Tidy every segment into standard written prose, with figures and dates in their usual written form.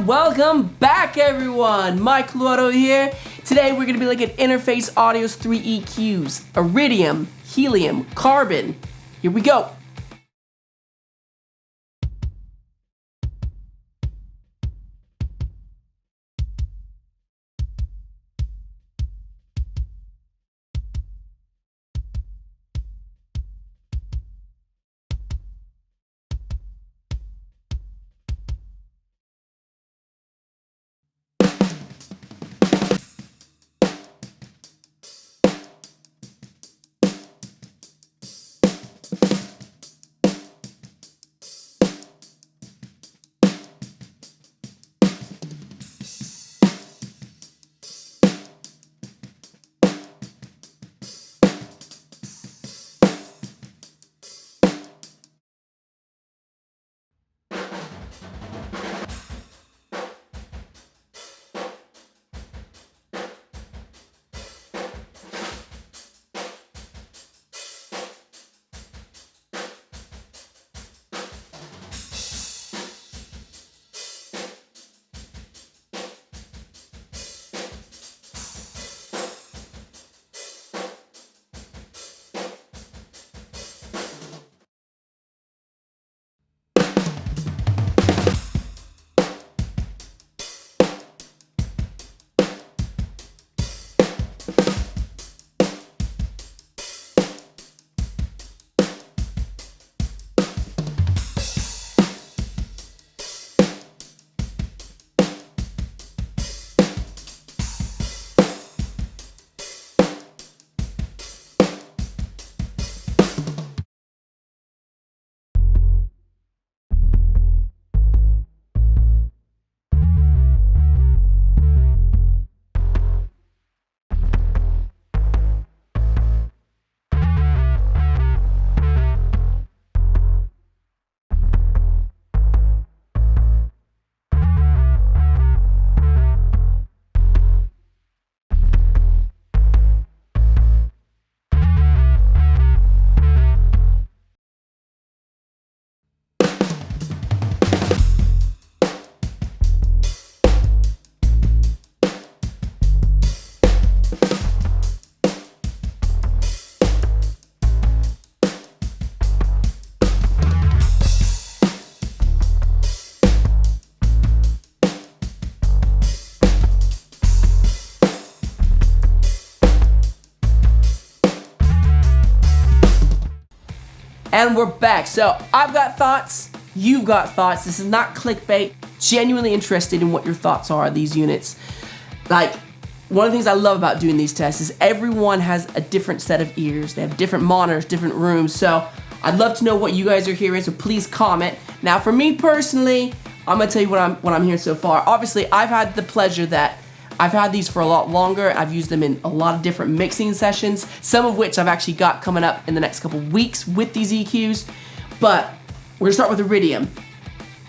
And welcome back, everyone. Mike Luoto here. Today we're going to be looking at Interphase Audio's 3 EQs: Iridium, Helium, Carbon. Here we go. And we're back. So I've got thoughts, you've got thoughts. This is not clickbait. Genuinely interested in what your thoughts are of these units. Like, one of the things I love about doing these tests is everyone has a different set of ears. They have different monitors, different rooms. So I'd love to know what you guys are hearing, so please comment. Now for me personally, I'm gonna tell you what I'm hearing so far. Obviously, I've had the pleasure that I've had these for a lot longer. I've used them in a lot of different mixing sessions, some of which I've actually got coming up in the next couple weeks with these EQs. But we're gonna start with Iridium.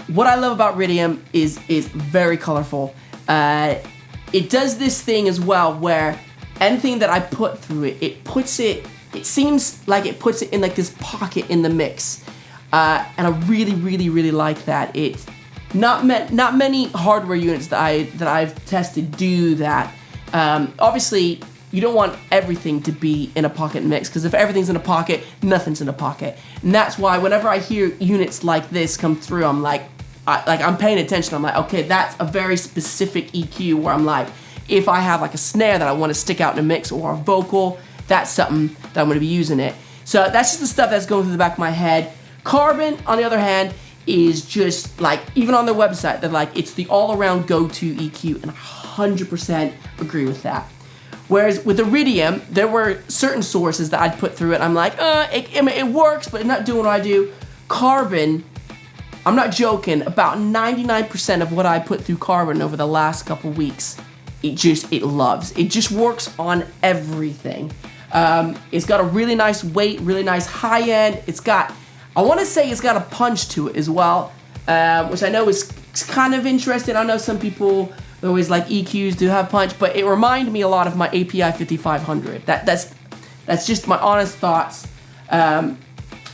What I love about Iridium is very colorful. It does this thing as well where anything that I put through it, it seems like it puts it in like this pocket in the mix. And I really like that. Not many hardware units that I've tested do that. Obviously, you don't want everything to be in a pocket mix, because if everything's in a pocket, nothing's in a pocket. And that's why whenever I hear units like this come through, I'm like I'm paying attention. I'm like, okay, that's a very specific EQ where I'm like, if I have like a snare that I want to stick out in a mix or a vocal, that's something that I'm going to be using it. So that's just the stuff that's going through the back of my head. Carbon, on the other hand, is just like, even on their website, they're like, it's the all-around go-to EQ, and I 100% agree with that. Whereas with Iridium, there were certain sources that I'd put through it, I'm like, it works, but it's not doing what I do. Carbon, I'm not joking, about 99% of what I put through Carbon over the last couple weeks, it loves. It just works on everything. It's got a really nice weight, really nice high end. I want to say it's got a punch to it as well, which I know is kind of interesting. I know some people always like EQs do have punch, but it reminded me a lot of my API 5500. That's just my honest thoughts.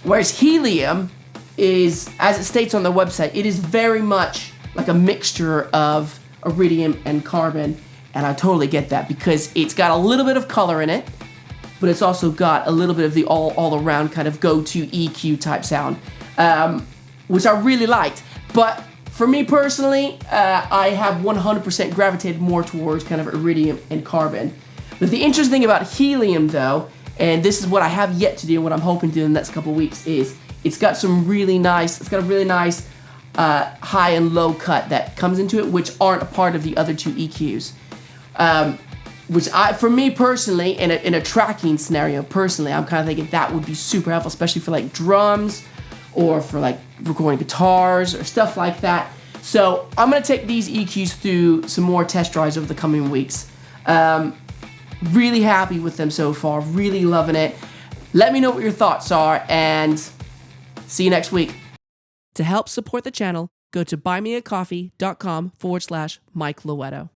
Whereas Helium is, as it states on the website, it is very much like a mixture of iridium and carbon, and I totally get that because it's got a little bit of color in it, but it's also got a little bit of the all around kind of go-to EQ type sound, which I really liked. But for me personally, I have 100% gravitated more towards kind of iridium and carbon. But the interesting thing about Helium though, and this is what I have yet to do, what I'm hoping to do in the next couple of weeks, is it's got a really nice high and low cut that comes into it, which aren't a part of the other two EQs. For me personally, in a tracking scenario, personally, I'm kind of thinking that would be super helpful, especially for like drums or for like recording guitars or stuff like that. So I'm gonna take these EQs through some more test drives over the coming weeks. Really happy with them so far, really loving it. Let me know what your thoughts are, and see you next week. To help support the channel, go to buymeacoffee.com/Mike Loretto.